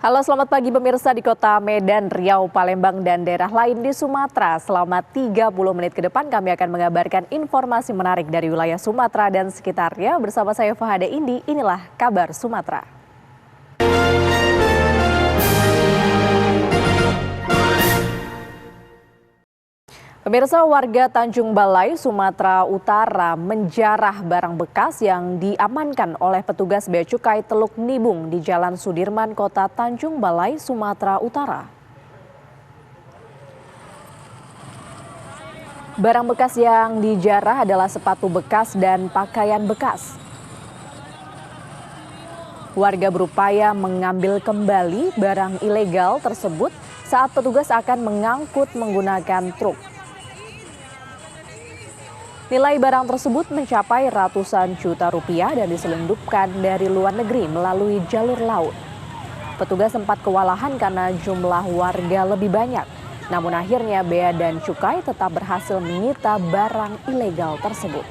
Halo, selamat pagi pemirsa di kota Medan, Riau, Palembang, dan daerah lain di Sumatera. Selama 30 menit ke depan kami akan mengabarkan informasi menarik dari wilayah Sumatera dan sekitarnya. Bersama saya Fahada Indi, inilah kabar Sumatera. Pemirsa, warga Tanjung Balai, Sumatera Utara menjarah barang bekas yang diamankan oleh petugas Bea Cukai Teluk Nibung di Jalan Sudirman, Kota Tanjung Balai, Sumatera Utara. Barang bekas yang dijarah adalah sepatu bekas dan pakaian bekas. Warga berupaya mengambil kembali barang ilegal tersebut saat petugas akan mengangkut menggunakan truk. Nilai barang tersebut mencapai ratusan juta rupiah dan diselundupkan dari luar negeri melalui jalur laut. Petugas sempat kewalahan karena jumlah warga lebih banyak. Namun akhirnya Bea dan Cukai tetap berhasil menyita barang ilegal tersebut.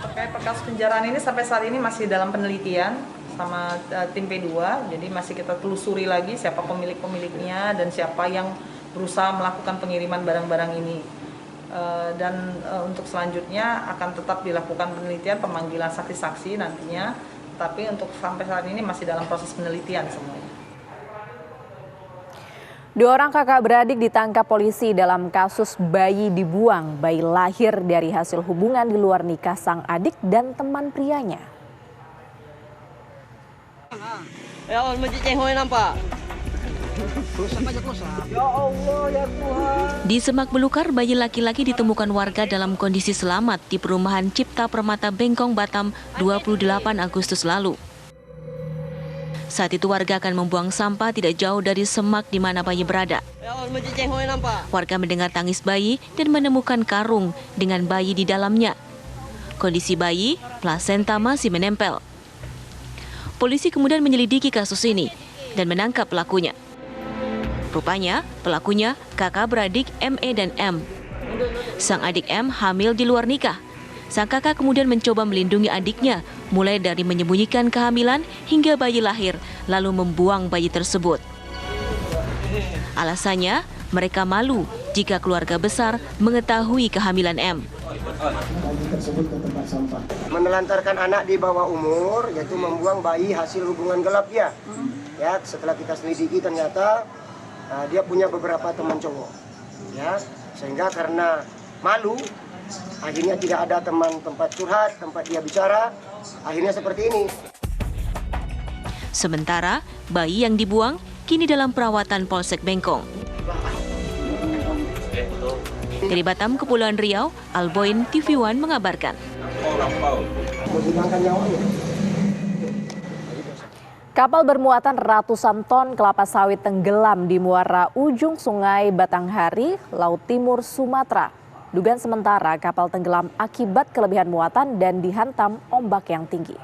Terkait bekas penjaraan ini sampai saat ini masih dalam penelitian sama tim P2, jadi masih kita telusuri lagi siapa pemiliknya dan siapa yang berusaha melakukan pengiriman barang-barang ini. Untuk selanjutnya akan tetap dilakukan penelitian, pemanggilan saksi-saksi nantinya, tapi untuk sampai saat ini masih dalam proses penelitian semuanya. Dua orang kakak beradik ditangkap polisi dalam kasus bayi dibuang. Bayi lahir dari hasil hubungan di luar nikah sang adik dan teman prianya. Ya Allah, mencehoy nampak. Ya Allah, ya Tuhan. Di Semak Belukar, bayi laki-laki ditemukan warga dalam kondisi selamat di perumahan Cipta Permata Bengkong, Batam, 28 Agustus lalu. Saat itu warga akan membuang sampah tidak jauh dari semak di mana bayi berada. Ya Allah, mencehoy nampak. Warga mendengar tangis bayi dan menemukan karung dengan bayi di dalamnya. Kondisi bayi, plasenta masih menempel. Polisi kemudian menyelidiki kasus ini dan menangkap pelakunya. Rupanya, pelakunya kakak beradik ME dan M. Sang adik M hamil di luar nikah. Sang kakak kemudian mencoba melindungi adiknya, mulai dari menyembunyikan kehamilan hingga bayi lahir, lalu membuang bayi tersebut. Alasannya, mereka malu jika keluarga besar mengetahui kehamilan M. Menelantarkan anak di bawah umur, yaitu membuang bayi hasil hubungan gelap dia. Ya, setelah kita selidiki ternyata dia punya beberapa teman cowok. Ya, sehingga karena malu, akhirnya tidak ada teman tempat curhat, tempat dia bicara, akhirnya seperti ini. Sementara, bayi yang dibuang kini dalam perawatan Polsek Bengkong. Dari Batam, Kepulauan Riau, Alboin TV One mengabarkan. Kapal bermuatan ratusan ton kelapa sawit tenggelam di muara ujung Sungai Batanghari, Laut Timur, Sumatera. Dugaan sementara kapal tenggelam akibat kelebihan muatan dan dihantam ombak yang tinggi.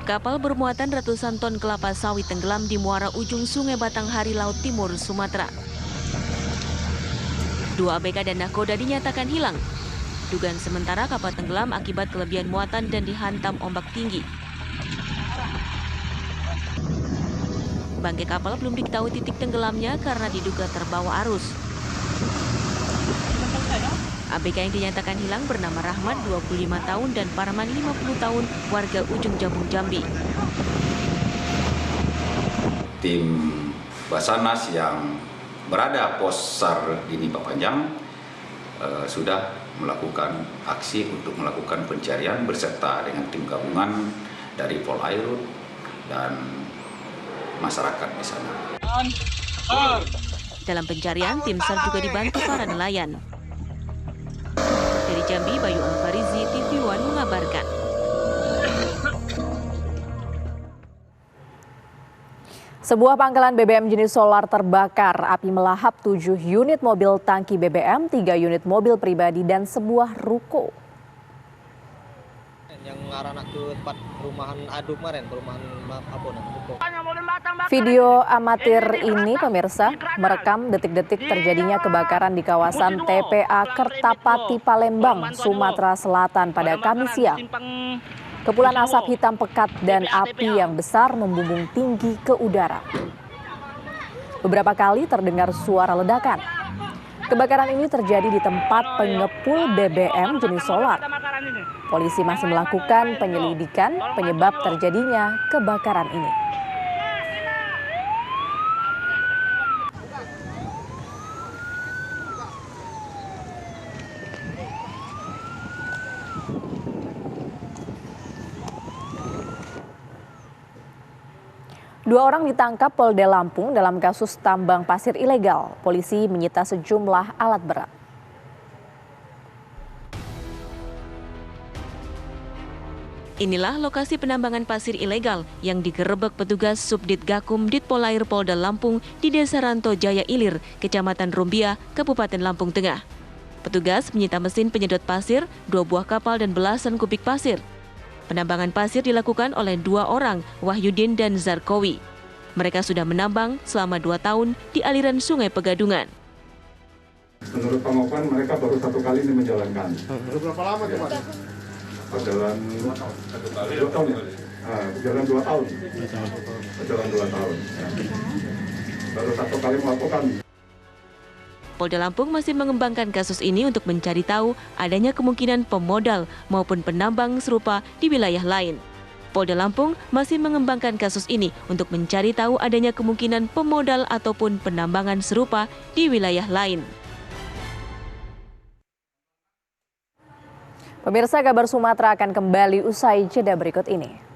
Kapal bermuatan ratusan ton kelapa sawit tenggelam di muara ujung Sungai Batanghari, Laut Timur, Sumatera. 2 ABK dan nahkoda dinyatakan hilang. Dugaan sementara kapal tenggelam akibat kelebihan muatan dan dihantam ombak tinggi. Bangkai kapal belum diketahui titik tenggelamnya karena diduga terbawa arus. ABK yang dinyatakan hilang bernama Rahmat, 25 tahun, dan Parman, 50 tahun, warga Ujung Jambung, Jambi. Tim Basarnas yang berada pos SAR Dini Papanjang sudah melakukan aksi untuk melakukan pencarian beserta dengan tim gabungan dari Polairut dan masyarakat di sana. Dalam pencarian, tim SAR juga dibantu para nelayan. Dari Jambi, Bayu Alfarizi, TV One mengabarkan. Sebuah pangkalan BBM jenis solar terbakar. Api melahap 7 unit mobil tangki BBM, 3 unit mobil pribadi, dan sebuah ruko. Yang mengarah ke tempat perumahan Adu kemarin, perumahan Abona. Video amatir ini pemirsa merekam detik-detik terjadinya kebakaran di kawasan TPA Kertapati Palembang, Sumatera Selatan pada Kamis siang. Kepulan asap hitam pekat dan api yang besar membumbung tinggi ke udara. Beberapa kali terdengar suara ledakan. Kebakaran ini terjadi di tempat pengepul BBM jenis solar. Polisi masih melakukan penyelidikan penyebab terjadinya kebakaran ini. Dua orang ditangkap Polda Lampung dalam kasus tambang pasir ilegal. Polisi menyita sejumlah alat berat. Inilah lokasi penambangan pasir ilegal yang digerebek petugas Subdit Gakum Ditpolair Polda Lampung di Desa Ranto Jaya Ilir, Kecamatan Rumbia, Kabupaten Lampung Tengah. Petugas menyita mesin penyedot pasir, 2 buah kapal dan belasan kubik pasir. Penambangan pasir dilakukan oleh 2 orang, Wahyudin dan Zarkowi. Mereka sudah menambang selama 2 tahun di aliran Sungai Pegadungan. Menurut pengakuan mereka baru 1 kali ini menjalankan. Berapa lama tuh, Mas? Jalan 2 tahun ya? Jalan 2 tahun. Jalan 2 tahun. Ya. Baru 1 kali melakukan. Polda Lampung masih mengembangkan kasus ini untuk mencari tahu adanya kemungkinan pemodal maupun penambang serupa di wilayah lain. Polda Lampung masih mengembangkan kasus ini untuk mencari tahu adanya kemungkinan pemodal ataupun penambangan serupa di wilayah lain. Pemirsa, kabar Sumatera akan kembali usai jeda berikut ini.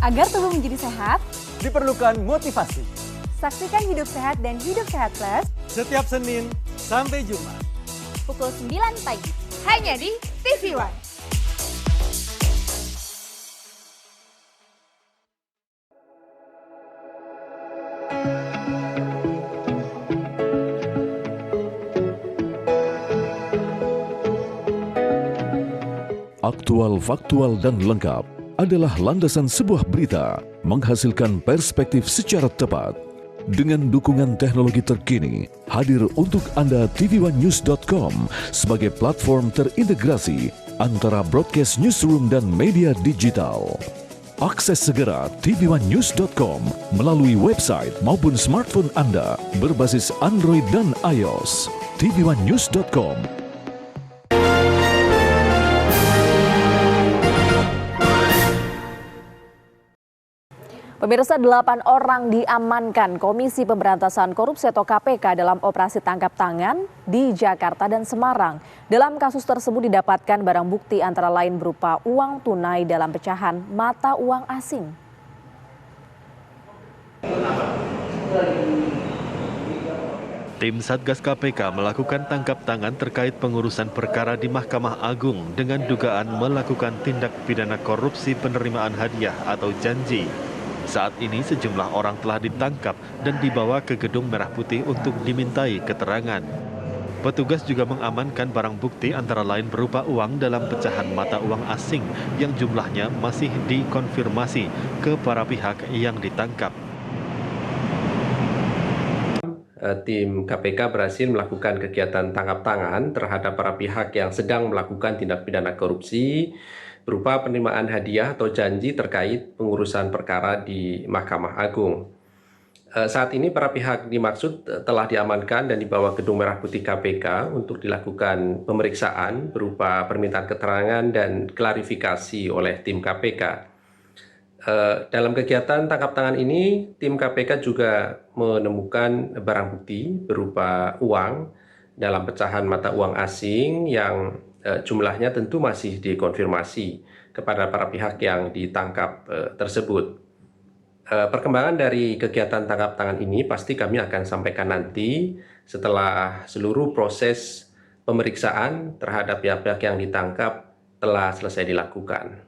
Agar tubuh menjadi sehat, diperlukan motivasi. saksikan Hidup Sehat dan Hidup Sehat Plus Setiap Senin sampai Jumat. pukul 9 pagi. Hanya di TV One. Aktual, faktual, dan lengkap adalah landasan sebuah berita menghasilkan perspektif secara tepat. Dengan dukungan teknologi terkini, hadir untuk Anda tvOneNews.com sebagai platform terintegrasi antara broadcast newsroom dan media digital. Akses segera tvOneNews.com melalui website maupun smartphone Anda berbasis Android dan iOS. tvOneNews.com. Pemirsa, 8 orang diamankan Komisi Pemberantasan Korupsi atau KPK dalam operasi tangkap tangan di Jakarta dan Semarang. Dalam kasus tersebut didapatkan barang bukti antara lain berupa uang tunai dalam pecahan mata uang asing. Tim Satgas KPK melakukan tangkap tangan terkait pengurusan perkara di Mahkamah Agung dengan dugaan melakukan tindak pidana korupsi penerimaan hadiah atau janji. Saat ini sejumlah orang telah ditangkap dan dibawa ke Gedung Merah Putih untuk dimintai keterangan. Petugas juga mengamankan barang bukti antara lain berupa uang dalam pecahan mata uang asing yang jumlahnya masih dikonfirmasi ke para pihak yang ditangkap. Tim KPK berhasil melakukan kegiatan tangkap tangan terhadap para pihak yang sedang melakukan tindak pidana korupsi berupa penerimaan hadiah atau janji terkait pengurusan perkara di Mahkamah Agung. Saat ini para pihak dimaksud telah diamankan dan dibawa Gedung Merah Putih KPK untuk dilakukan pemeriksaan berupa permintaan keterangan dan klarifikasi oleh tim KPK. Dalam kegiatan tangkap tangan ini, tim KPK juga menemukan barang bukti berupa uang dalam pecahan mata uang asing yang jumlahnya tentu masih dikonfirmasi kepada para pihak yang ditangkap tersebut. Perkembangan dari kegiatan tangkap tangan ini pasti kami akan sampaikan nanti setelah seluruh proses pemeriksaan terhadap pihak-pihak yang ditangkap telah selesai dilakukan.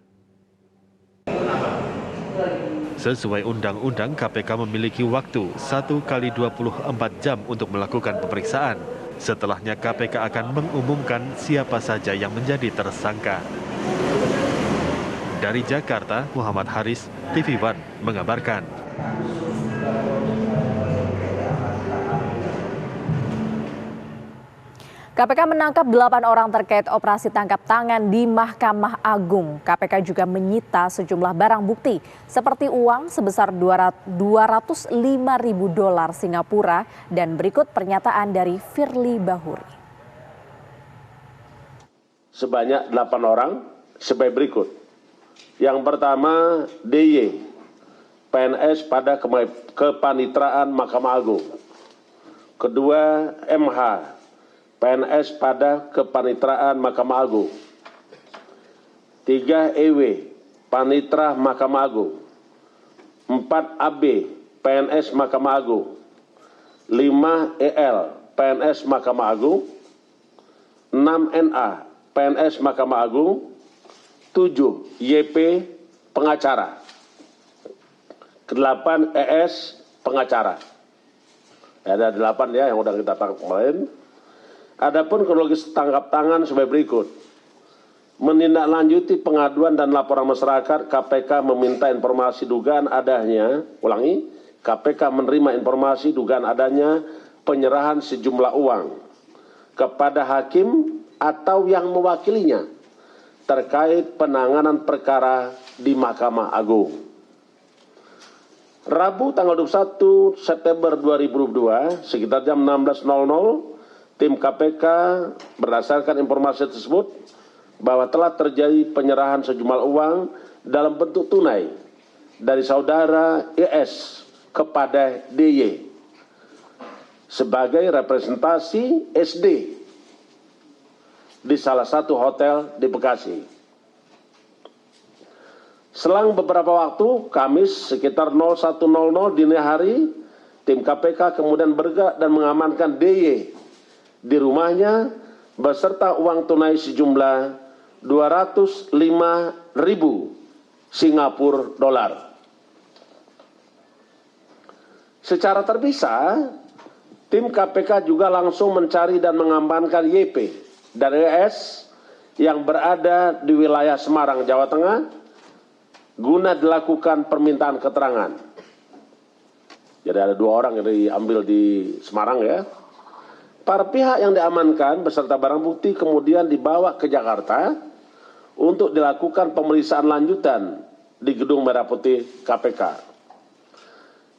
Sesuai undang-undang, KPK memiliki waktu 1 kali 24 jam untuk melakukan pemeriksaan. Setelahnya KPK akan mengumumkan siapa saja yang menjadi tersangka. Dari Jakarta, Muhammad Haris, TV One mengabarkan. KPK menangkap 8 orang terkait operasi tangkap tangan di Mahkamah Agung. KPK juga menyita sejumlah barang bukti seperti uang sebesar $205.000 Singapura dan berikut pernyataan dari Firly Bahuri. Sebanyak 8 orang sebagai berikut. Yang pertama, DY, PNS pada Kepanitraan Mahkamah Agung. Kedua, MH, PNS pada Kepanitraan Mahkamah Agung. 3, EW, Panitra Mahkamah Agung. 4, AB, PNS Mahkamah Agung. 5, EL, PNS Mahkamah Agung. 6, NA, PNS Mahkamah Agung. 7, YP, pengacara. 8, ES, pengacara. Ada 8 ya yang sudah kita tangkap kemarin. Adapun kronologis tangkap tangan sebagai berikut. Menindaklanjuti pengaduan dan laporan masyarakat, KPK meminta informasi dugaan adanya, KPK menerima informasi dugaan adanya penyerahan sejumlah uang kepada hakim atau yang mewakilinya terkait penanganan perkara di Mahkamah Agung. Rabu tanggal 21 September 2022 sekitar jam 16.00, tim KPK berdasarkan informasi tersebut bahwa telah terjadi penyerahan sejumlah uang dalam bentuk tunai dari saudara ES kepada DY sebagai representasi SD di salah satu hotel di Bekasi. Selang beberapa waktu, Kamis sekitar 01.00 dini hari, tim KPK kemudian bergerak dan mengamankan DY di rumahnya beserta uang tunai sejumlah 205.000 Singapura dolar. Secara terpisah, tim KPK juga langsung mencari dan mengamankan YP dan ES yang berada di wilayah Semarang, Jawa Tengah, guna dilakukan permintaan keterangan. Jadi ada 2 orang yang diambil di Semarang ya. Para pihak yang diamankan beserta barang bukti kemudian dibawa ke Jakarta untuk dilakukan pemeriksaan lanjutan di Gedung Merah Putih KPK.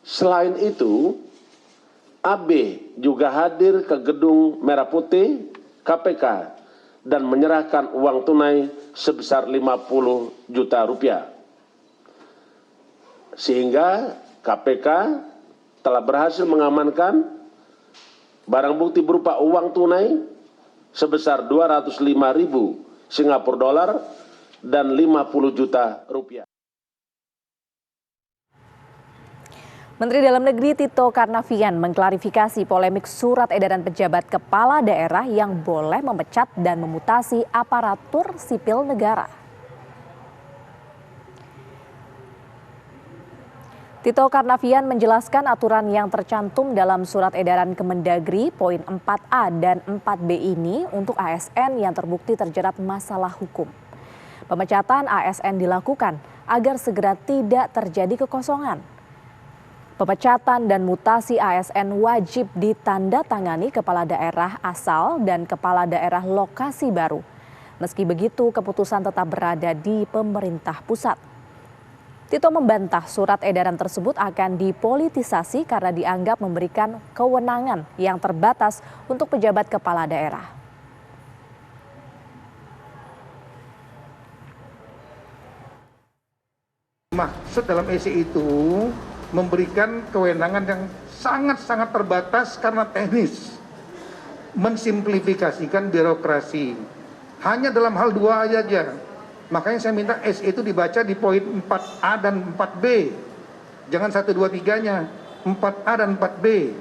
Selain itu, AB juga hadir ke Gedung Merah Putih KPK dan menyerahkan uang tunai sebesar 50 juta rupiah. Sehingga KPK telah berhasil mengamankan barang bukti berupa uang tunai sebesar 205.000 Singapura dolar dan 50 juta rupiah. Menteri Dalam Negeri Tito Karnavian mengklarifikasi polemik surat edaran pejabat kepala daerah yang boleh memecat dan memutasi aparatur sipil negara. Tito Karnavian menjelaskan aturan yang tercantum dalam surat edaran Kemendagri poin 4A dan 4B ini untuk ASN yang terbukti terjerat masalah hukum. Pemecatan ASN dilakukan agar segera tidak terjadi kekosongan. Pemecatan dan mutasi ASN wajib ditandatangani kepala daerah asal dan kepala daerah lokasi baru. Meski begitu, keputusan tetap berada di pemerintah pusat. Tito membantah surat edaran tersebut akan dipolitisasi karena dianggap memberikan kewenangan yang terbatas untuk pejabat kepala daerah. Maksud dalam EC itu memberikan kewenangan yang sangat-sangat terbatas karena teknis. Mensimplifikasikan birokrasi. Hanya dalam hal dua aja. Makanya saya minta SE itu dibaca di poin 4A dan 4B. Jangan 1, 2, 3-nya. 4A dan 4B.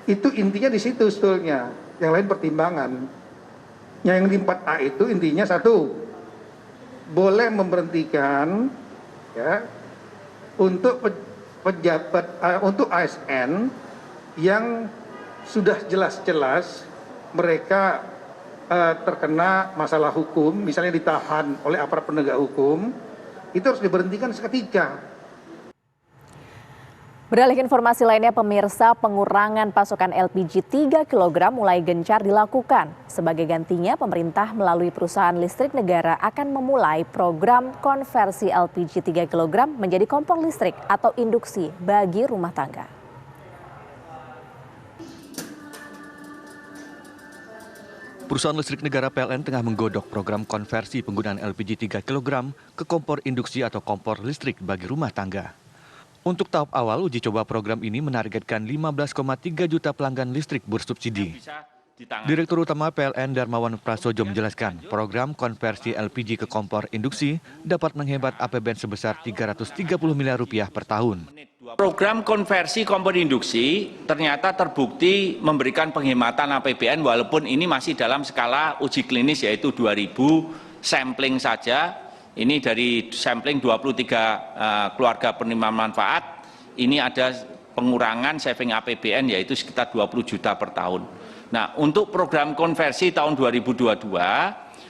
Itu intinya di situ sebetulnya. Yang lain pertimbangan. Yang di 4A itu intinya 1. Boleh memberhentikan ya untuk pejabat untuk ASN yang sudah jelas-jelas mereka terkena masalah hukum, misalnya ditahan oleh aparat penegak hukum, itu harus diberhentikan seketika. Beralih ke informasi lainnya, pemirsa, pengurangan pasokan LPG 3 kg mulai gencar dilakukan. Sebagai gantinya, pemerintah melalui perusahaan listrik negara akan memulai program konversi LPG 3 kg menjadi kompor listrik atau induksi bagi rumah tangga. Perusahaan listrik negara PLN tengah menggodok program konversi penggunaan LPG 3 kg ke kompor induksi atau kompor listrik bagi rumah tangga. Untuk tahap awal, uji coba program ini menargetkan 15,3 juta pelanggan listrik bersubsidi. Direktur Utama PLN Darmawan Prasojo menjelaskan, program konversi LPG ke kompor induksi dapat menghemat APBN sebesar Rp330 miliar per tahun. Program konversi kompor induksi ternyata terbukti memberikan penghematan APBN walaupun ini masih dalam skala uji klinis yaitu 2.000 sampling saja. Ini dari sampling 23 keluarga penerima manfaat, ini ada pengurangan saving APBN yaitu sekitar 20 juta per tahun. Nah, untuk program konversi tahun 2022,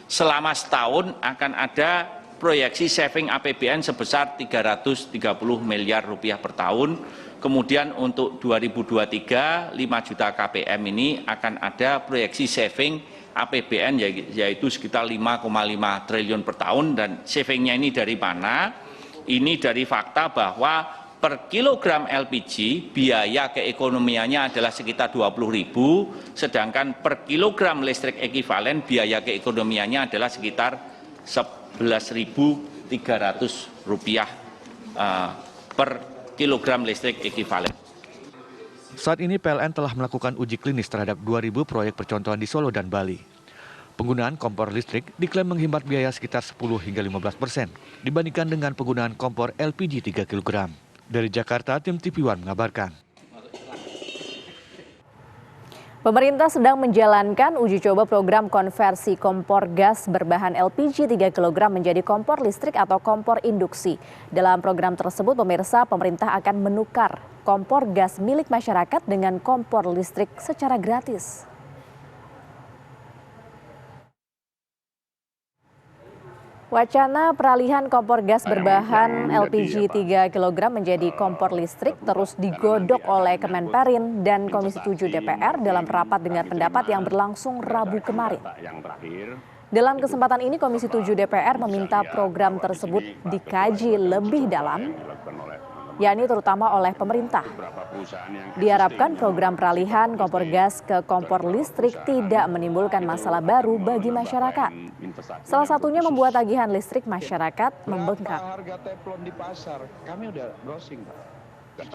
selama setahun akan ada proyeksi saving APBN sebesar Rp330 miliar per tahun. Kemudian untuk 2023, 5 juta KPM ini akan ada proyeksi saving APBN yaitu sekitar 5,5 triliun per tahun. Dan savingnya ini dari mana? Ini dari fakta bahwa per kilogram LPG biaya keekonomiannya adalah sekitar 20.000, sedangkan per kilogram listrik ekivalen biaya keekonomiannya adalah sekitar Rp11.300 per kilogram listrik ekivalen. Saat ini PLN telah melakukan uji klinis terhadap 2.000 proyek percontohan di Solo dan Bali. Penggunaan kompor listrik diklaim menghemat biaya sekitar 10 hingga 15% dibandingkan dengan penggunaan kompor LPG 3 kg. Dari Jakarta, tim TV One mengabarkan. Pemerintah sedang menjalankan uji coba program konversi kompor gas berbahan LPG 3 kg menjadi kompor listrik atau kompor induksi. Dalam program tersebut, pemirsa, pemerintah akan menukar kompor gas milik masyarakat dengan kompor listrik secara gratis. Wacana peralihan kompor gas berbahan LPG 3 kg menjadi kompor listrik terus digodok oleh Kemenperin dan Komisi 7 DPR dalam rapat dengar pendapat yang berlangsung Rabu kemarin. Dalam kesempatan ini, Komisi 7 DPR meminta program tersebut dikaji lebih dalam, yakni terutama oleh pemerintah. Diharapkan program peralihan kompor gas ke kompor listrik tidak menimbulkan masalah baru bagi masyarakat. Salah satunya membuat tagihan listrik masyarakat membengkak. Harga teflon di pasar, kami udah browsing, Pak.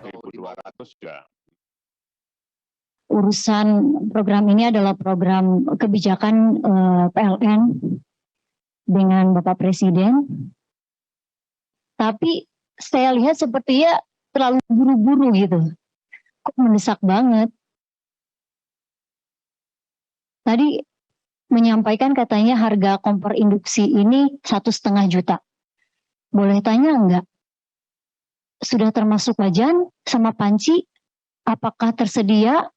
1.200 ya. Urusan program ini adalah program kebijakan PLN dengan Bapak Presiden. Tapi saya lihat sepertinya terlalu buru-buru gitu. Kok mendesak banget. Tadi menyampaikan katanya harga kompor induksi ini 1,5 juta. Boleh tanya enggak? sudah termasuk wajan sama panci, apakah tersedia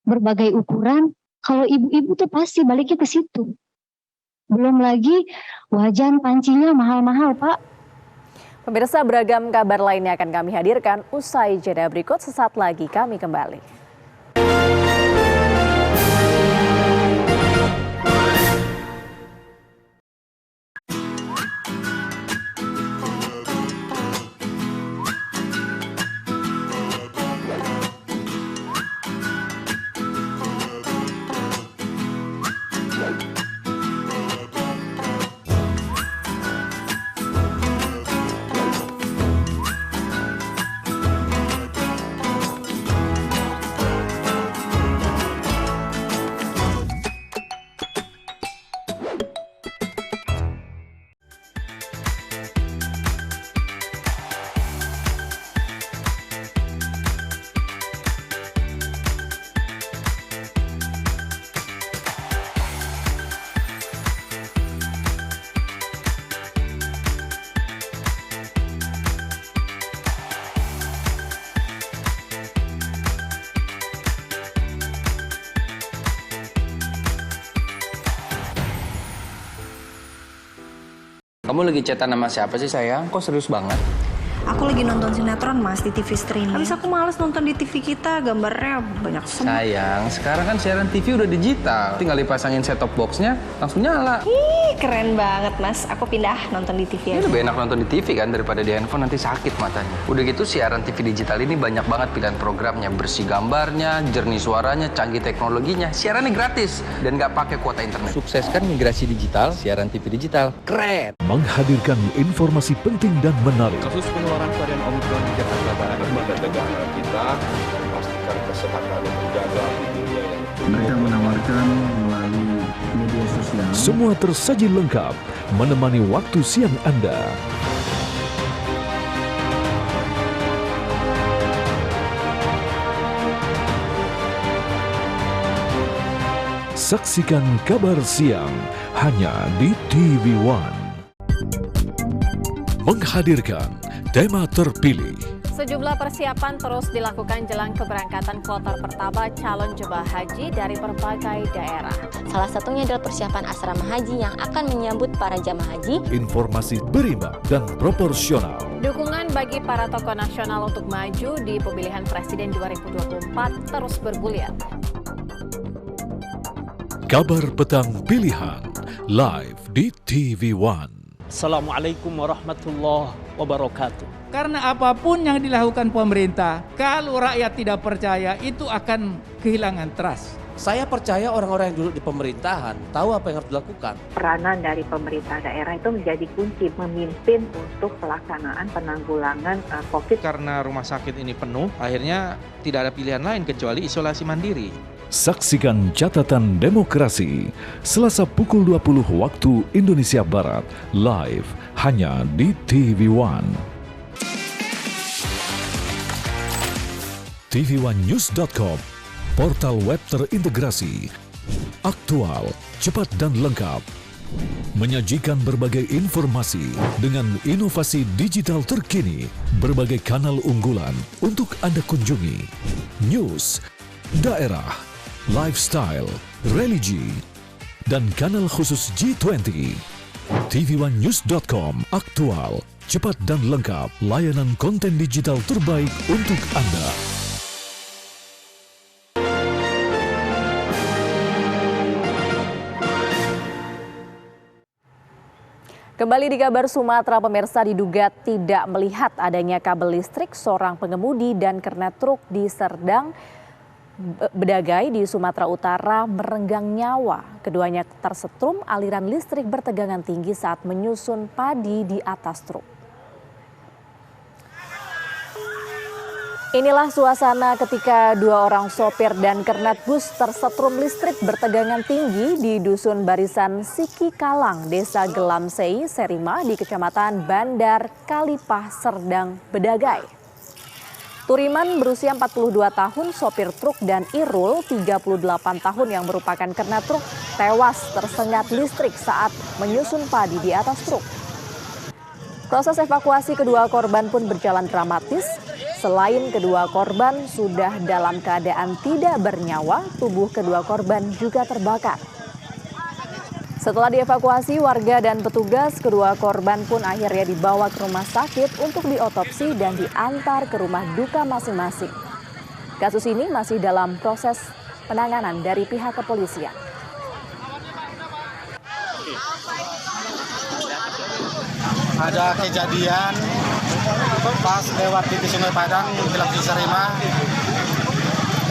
berbagai ukuran? Kalau ibu-ibu tuh pasti baliknya ke situ. Belum lagi wajan pancinya mahal-mahal, Pak. Pemirsa, beragam kabar lainnya akan kami hadirkan usai jeda berikut. Sesaat lagi kami kembali. Kamu lagi chatan sama siapa sih sayang? Kok serius banget? Aku lagi nonton sinetron mas di TV streaming. Habis aku males nonton di TV kita, gambarnya banyak semua. Sayang, sekarang kan siaran TV udah digital. Tinggal dipasangin set-top box-nya, langsung nyala. Ih, keren banget mas. Aku pindah nonton di TV aja. Lebih enak nonton di TV kan daripada di handphone, nanti sakit matanya. Udah gitu siaran TV digital ini banyak banget pilihan programnya. Bersih gambarnya, jernih suaranya, canggih teknologinya. Siarannya gratis dan nggak pakai kuota internet. Sukses kan migrasi digital, siaran TV digital. Keren! Menghadirkan informasi penting dan menarik. Kasus penularan varian Omikron di Jakarta Barat, lembaga negara kita memastikan kesehatan terjaga di dunia yang mereka menawarkan melalui media sosial. Semua tersaji lengkap menemani waktu siang Anda. Saksikan kabar siang hanya di TV One. Menghadirkan tema terpilih. Sejumlah persiapan terus dilakukan jelang keberangkatan kloter pertama calon jemaah haji dari berbagai daerah. Salah satunya adalah persiapan asrama haji yang akan menyambut para jemaah haji. Informasi berimbang dan proporsional. Dukungan bagi para tokoh nasional untuk maju di pemilihan presiden 2024 terus bergulir. Kabar petang pilihan live di TV One. Assalamualaikum warahmatullahi wabarakatuh. Karena apapun yang dilakukan pemerintah, kalau rakyat tidak percaya, itu akan kehilangan trust. Saya percaya orang-orang yang duduk di pemerintahan tahu apa yang harus dilakukan. Peranan dari pemerintah daerah itu menjadi kunci memimpin untuk pelaksanaan penanggulangan COVID. Karena rumah sakit ini penuh, akhirnya tidak ada pilihan lain kecuali isolasi mandiri. Saksikan catatan demokrasi Selasa pukul 20 waktu Indonesia Barat live hanya di TV One. TV1news.com, portal web terintegrasi, aktual, cepat dan lengkap. Menyajikan berbagai informasi dengan inovasi digital terkini, berbagai kanal unggulan untuk Anda kunjungi. News, daerah, lifestyle, religi, dan kanal khusus G20. TV1news.com, aktual, cepat dan lengkap, layanan konten digital terbaik untuk Anda. Kembali di kabar Sumatera, pemirsa, diduga tidak melihat adanya kabel listrik seorang pengemudi dan kernet truk di Serdang Bedagai di Sumatera Utara merenggang nyawa. Keduanya tersetrum aliran listrik bertegangan tinggi saat menyusun padi di atas truk. Inilah suasana ketika dua orang sopir dan kernet bus tersetrum listrik bertegangan tinggi di Dusun Barisan Siki Kalang, Desa Gelamsei, Serima di Kecamatan Bandar Kalipah, Serdang Bedagai. Turiman berusia 42 tahun, sopir truk, dan Irul 38 tahun yang merupakan kernet truk tewas tersengat listrik saat menyusun padi di atas truk. Proses evakuasi kedua korban pun berjalan dramatis. Selain kedua korban sudah dalam keadaan tidak bernyawa, tubuh kedua korban juga terbakar. Setelah dievakuasi warga dan petugas, kedua korban pun akhirnya dibawa ke rumah sakit untuk diotopsi dan diantar ke rumah duka masing-masing. Kasus ini masih dalam proses penanganan dari pihak kepolisian. Ada kejadian pas lewat di Sungai Padang, Kilang Cisarima,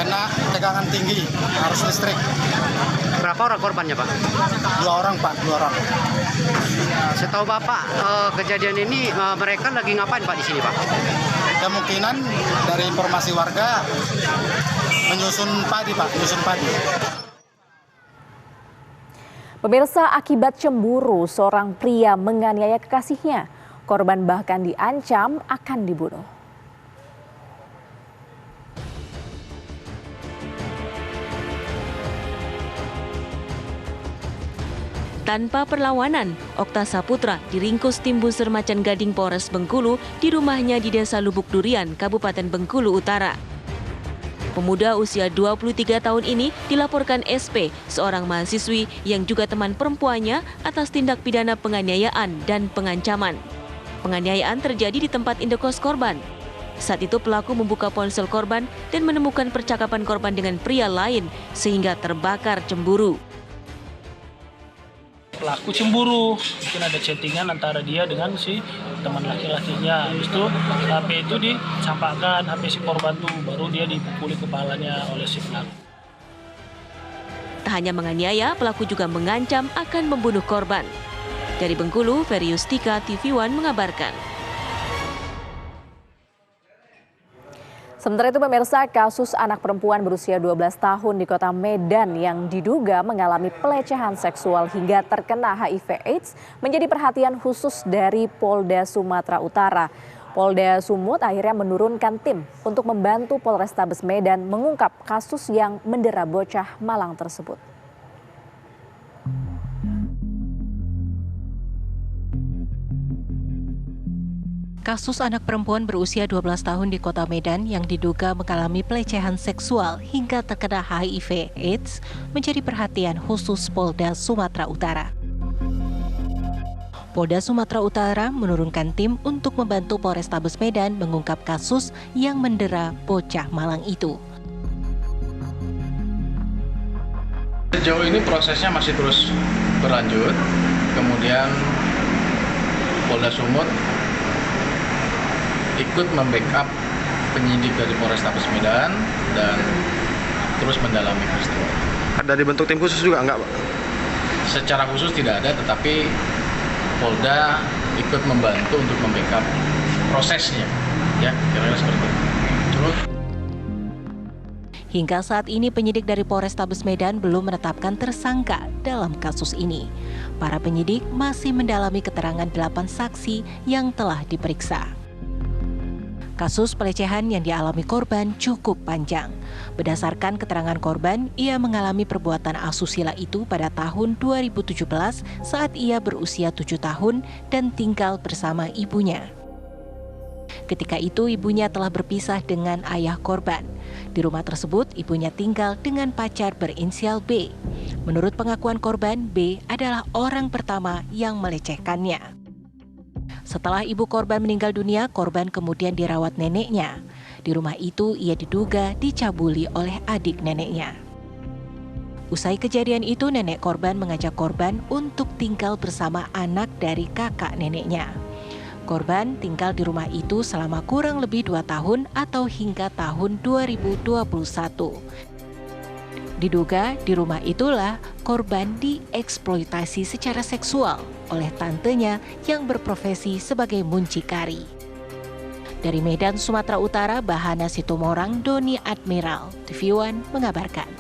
kena tegangan tinggi arus listrik. Berapa orang korbannya, Pak? 2 orang, Pak, 2 orang. Setahu Bapak, kejadian ini mereka lagi ngapain, Pak, di sini, Pak? Kemungkinan dari informasi warga menyusun padi, Pak, menyusun padi. Pemirsa, akibat cemburu, seorang pria menganiaya kekasihnya. Korban bahkan diancam akan dibunuh. Tanpa perlawanan, Okta Saputra diringkus tim Buser Macan Gading Polres Bengkulu di rumahnya di Desa Lubuk Durian, Kabupaten Bengkulu Utara. Pemuda usia 23 tahun ini dilaporkan SP, seorang mahasiswi yang juga teman perempuannya, atas tindak pidana penganiayaan dan pengancaman. Penganiayaan terjadi di tempat indekos korban. Saat itu pelaku membuka ponsel korban dan menemukan percakapan korban dengan pria lain sehingga terbakar cemburu. Pelaku cemburu, mungkin ada chattingan antara dia dengan si teman laki-lakinya. Habis itu HP itu dicampakkan, HP si korban tuh, baru dia dipukuli kepalanya oleh si pelaku. Tak hanya menganiaya, pelaku juga mengancam akan membunuh korban. Dari Bengkulu, Ferry Yustika, TV One mengabarkan. Sementara itu pemirsa, kasus anak perempuan berusia 12 tahun di kota Medan yang diduga mengalami pelecehan seksual hingga terkena HIV/AIDS menjadi perhatian khusus dari Polda Sumatera Utara. Polda Sumut akhirnya menurunkan tim untuk membantu Polrestabes Medan mengungkap kasus yang mendera bocah malang tersebut. Kasus anak perempuan berusia 12 tahun di kota Medan yang diduga mengalami pelecehan seksual hingga terkena HIV/AIDS menjadi perhatian khusus Polda Sumatera Utara. Polda Sumatera Utara menurunkan tim untuk membantu Polrestabes Medan mengungkap kasus yang mendera bocah malang itu. Sejauh ini prosesnya masih terus berlanjut, kemudian Polda Sumut ikut membackup penyidik dari Polrestabes Medan dan terus mendalami peristiwa. Ada dibentuk tim khusus juga enggak, Pak? Secara khusus tidak ada, tetapi Polda ikut membantu untuk membackup prosesnya, ya kira-kira seperti itu. Terus hingga saat ini penyidik dari Polrestabes Medan belum menetapkan tersangka dalam kasus ini. Para penyidik masih mendalami keterangan 8 saksi yang telah diperiksa. Kasus pelecehan yang dialami korban cukup panjang. Berdasarkan keterangan korban, ia mengalami perbuatan asusila itu pada tahun 2017 saat ia berusia 7 tahun dan tinggal bersama ibunya. Ketika itu ibunya telah berpisah dengan ayah korban. Di rumah tersebut ibunya tinggal dengan pacar berinisial B. Menurut pengakuan korban, B adalah orang pertama yang melecehkannya. Setelah ibu korban meninggal dunia, korban kemudian dirawat neneknya. Di rumah itu ia diduga dicabuli oleh adik neneknya. Usai kejadian itu, nenek korban mengajak korban untuk tinggal bersama anak dari kakak neneknya. Korban tinggal di rumah itu selama kurang lebih 2 tahun atau hingga tahun 2021. Diduga di rumah itulah korban dieksploitasi secara seksual oleh tantenya yang berprofesi sebagai muncikari. Dari Medan, Sumatera Utara, Bahana Situmorang, Doni Admiral, TV One mengabarkan.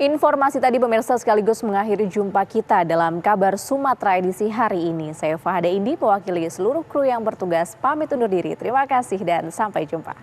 Informasi tadi pemirsa sekaligus mengakhiri jumpa kita dalam Kabar Sumatera edisi hari ini. Saya Fahada Indi, mewakili seluruh kru yang bertugas, pamit undur diri. Terima kasih dan sampai jumpa.